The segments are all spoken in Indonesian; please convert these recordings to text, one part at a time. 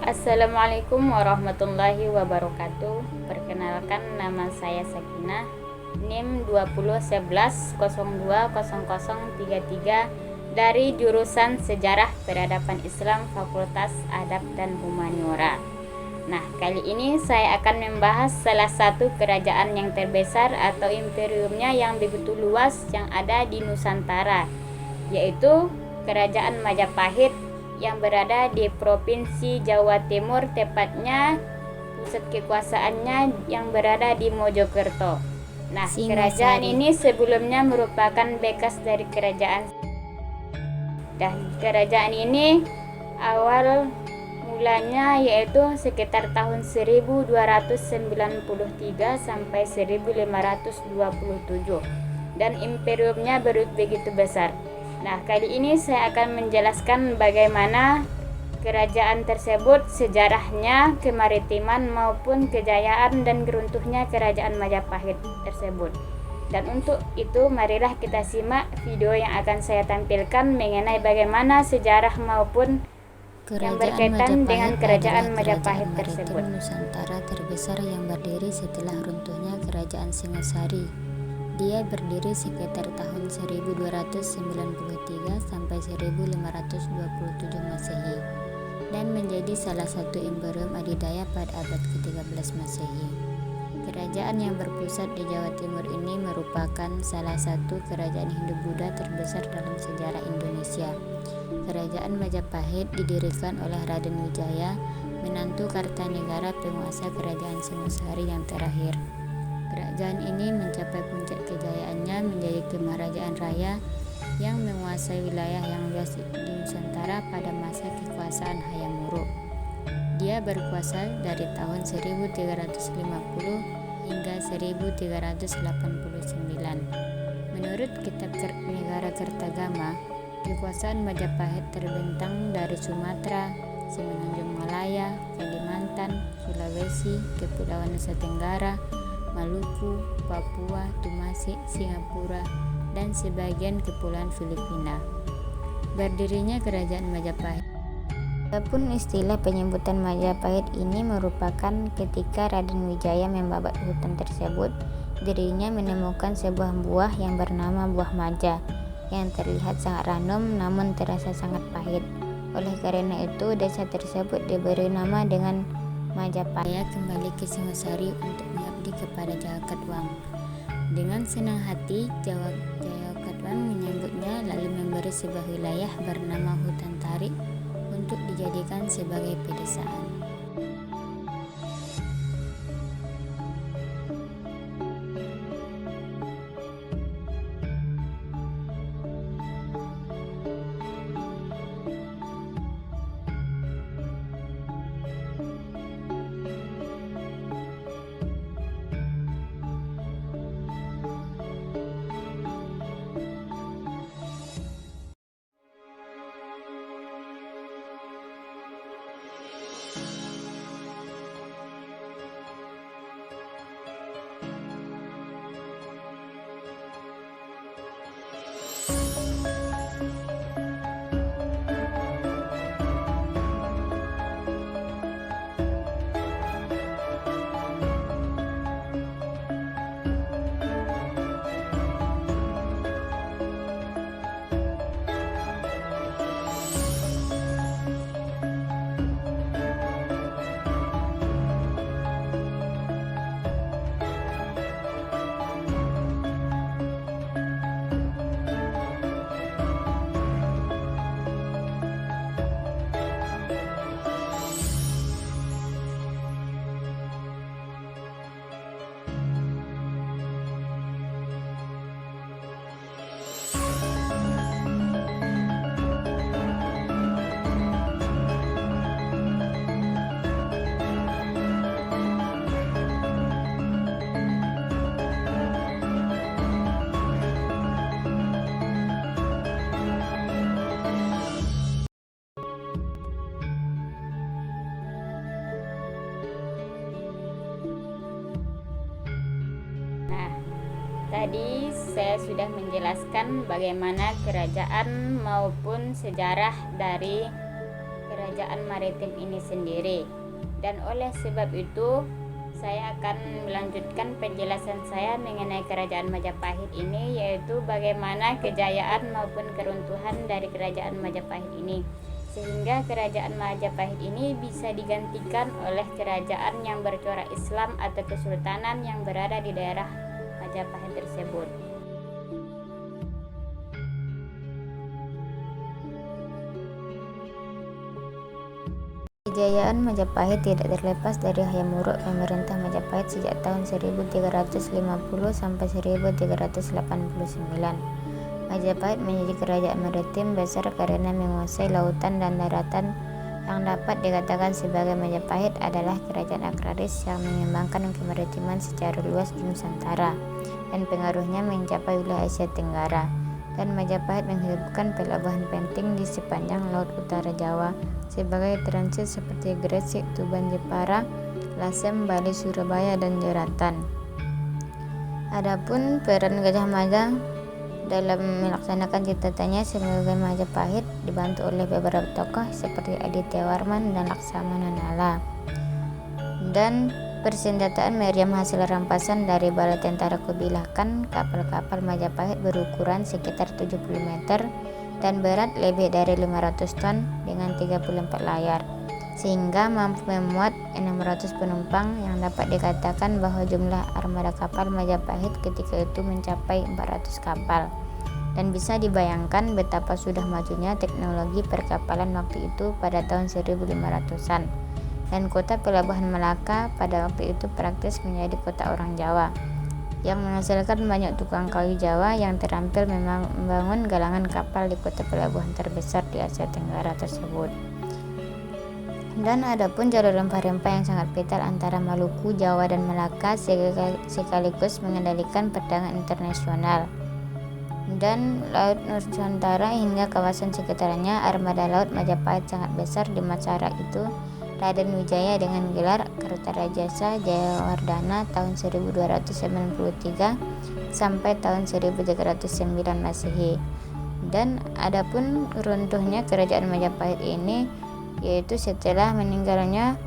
Assalamualaikum warahmatullahi wabarakatuh. Perkenalkan, nama saya Sakinah, NIM 2011020033 dari jurusan Sejarah Peradaban Islam Fakultas Adab dan Humaniora. Nah, kali ini saya akan membahas salah satu kerajaan yang terbesar atau imperiumnya yang begitu luas yang ada di Nusantara, yaitu Kerajaan Majapahit yang berada di Provinsi Jawa Timur, tepatnya pusat kekuasaannya yang berada di Mojokerto. Nah, kerajaan ini sebelumnya merupakan bekas dari kerajaan, dan kerajaan ini awal mulanya yaitu sekitar tahun 1293 sampai 1527, dan imperiumnya begitu besar. Nah, kali ini saya akan menjelaskan bagaimana kerajaan tersebut, sejarahnya, kemaritiman maupun kejayaan dan runtuhnya kerajaan Majapahit tersebut. Dan untuk itu marilah kita simak video yang akan saya tampilkan mengenai bagaimana sejarah maupun yang berkaitan dengan kerajaan Majapahit tersebut. Nusantara terbesar yang berdiri setelah runtuhnya kerajaan Singasari. Dia berdiri sekitar tahun 1293 sampai 1527 Masehi dan menjadi salah satu imperium adidaya pada abad ke-13 Masehi. Kerajaan yang berpusat di Jawa Timur ini merupakan salah satu kerajaan Hindu-Buddha terbesar dalam sejarah Indonesia. Kerajaan Majapahit didirikan oleh Raden Wijaya, menantu Kartanegara penguasa kerajaan Singasari yang terakhir. Kerajaan ini mencapai puncak kejayaannya menjadi Kemarajaan Raya yang menguasai wilayah yang luas di Nusantara pada masa kekuasaan Hayam Wuruk. Dia berkuasa dari tahun 1350 hingga 1389. Menurut Kitab Negara Kertagama, kekuasaan Majapahit terbentang dari Sumatera, Semenanjung Malaya, Kalimantan, Sulawesi, Kepulauan Nusa Tenggara, Maluku, Papua, Tumasik, Singapura, dan sebagian kepulauan Filipina. Berdirinya kerajaan Majapahit. Adapun istilah penyebutan Majapahit ini merupakan ketika Raden Wijaya membabat hutan tersebut, dirinya menemukan sebuah buah yang bernama buah maja, yang terlihat sangat random namun terasa sangat pahit. Oleh karena itu, desa tersebut diberi nama dengan Majapahit. Kembali ke Singasari untuk mengabdi kepada Jawa Katwang. Dengan senang hati, Jawa Katwang menyambutnya lalu memberi sebuah wilayah bernama Hutan Tarik untuk dijadikan sebagai pedesaan. Tadi saya sudah menjelaskan bagaimana kerajaan maupun sejarah dari kerajaan maritim ini sendiri. Dan oleh sebab itu saya akan melanjutkan penjelasan saya mengenai kerajaan Majapahit ini, yaitu bagaimana kejayaan maupun keruntuhan dari kerajaan Majapahit ini, sehingga kerajaan Majapahit ini bisa digantikan oleh kerajaan yang bercorak Islam atau kesultanan yang berada di daerah Majapahit tersebut. Kejayaan Majapahit tidak terlepas dari hayam buruk pemerintah Majapahit sejak tahun 1350 sampai 1389. Majapahit menjadi kerajaan maritim besar karena menguasai lautan dan daratan. Yang dapat dikatakan sebagai Majapahit adalah kerajaan agraris yang mengembangkan kemaritiman secara luas di Nusantara dan pengaruhnya mencapai wilayah Asia Tenggara. Dan Majapahit menghidupkan pelabuhan penting di sepanjang Laut Utara Jawa sebagai transit seperti Gresik, Tuban, Jepara, Lasem, Bali, Surabaya, dan Jeratan. Adapun peran Gajah Mada dalam melaksanakan cita-citanya sebagai Majapahit dibantu oleh beberapa tokoh seperti Aditya Warman dan Laksamana Nala. Dan persenjataan meriam hasil rampasan dari bala tentara Kubilai Khan. Kapal-kapal Majapahit berukuran sekitar 70 meter dan berat lebih dari 500 ton dengan 34 layar, sehingga mampu memuat 600 penumpang. Yang dapat dikatakan bahwa jumlah armada kapal Majapahit ketika itu mencapai 400 kapal. Dan bisa dibayangkan betapa sudah majunya teknologi perkapalan waktu itu pada tahun 1500-an. Dan kota pelabuhan Melaka pada waktu itu praktis menjadi kota orang Jawa yang menghasilkan banyak tukang kayu Jawa yang terampil membangun galangan kapal di kota pelabuhan terbesar di Asia Tenggara tersebut. Dan adapun jalur rempah-rempah yang sangat vital antara Maluku, Jawa, dan Melaka sekaligus mengendalikan perdagangan internasional. Dan Laut Nusantara hingga kawasan sekitarnya, armada laut Majapahit sangat besar di masa itu. Raden Wijaya dengan gelar Kartarajasa Jayawardhana tahun 1293 sampai tahun 1309 Masehi. Dan adapun runtuhnya kerajaan Majapahit ini, yaitu setelah meninggalnya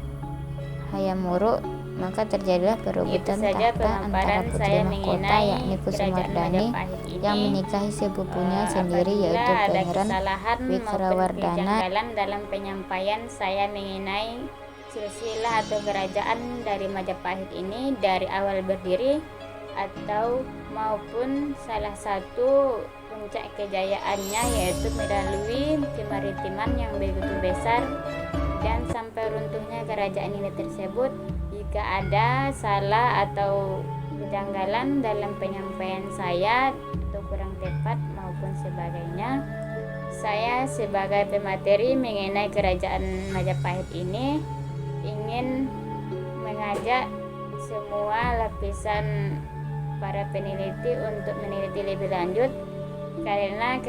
Hayam Wuruk, maka terjadilah perebutan tahta antara putri mahkota yakni Kusumardani yang menikahi sepupunya sendiri yaitu Pangeran Wikrawardhana. Dalam penyampaian saya mengenai silsilah atau kerajaan dari Majapahit ini dari awal berdiri atau maupun salah satu puncak kejayaannya, yaitu melalui kemaritiman yang begitu besar dan sampai runtuhnya kerajaan ini tersebut. Jika ada salah atau kejanggalan dalam penyampaian saya atau kurang tepat maupun sebagainya, saya sebagai pemateri mengenai kerajaan Majapahit ini ingin mengajak semua lapisan para peneliti untuk meneliti lebih lanjut, karena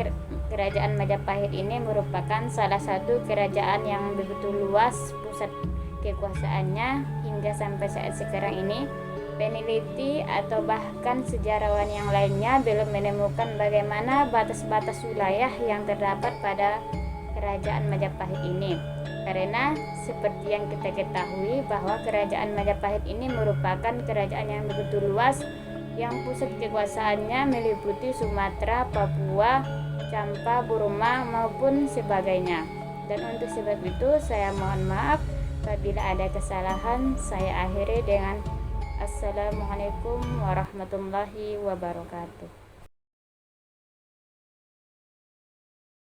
kerajaan Majapahit ini merupakan salah satu kerajaan yang begitu luas pusat kekuasaannya hingga sampai saat sekarang ini. Peneliti atau bahkan sejarawan yang lainnya belum menemukan bagaimana batas-batas wilayah yang terdapat pada kerajaan Majapahit ini, karena seperti yang kita ketahui bahwa kerajaan Majapahit ini merupakan kerajaan yang begitu luas yang pusat kekuasaannya meliputi Sumatera, Papua, Champa, Burma maupun sebagainya. Dan untuk sebab itu saya mohon maaf apabila ada kesalahan. Saya akhiri dengan Assalamualaikum warahmatullahi wabarakatuh.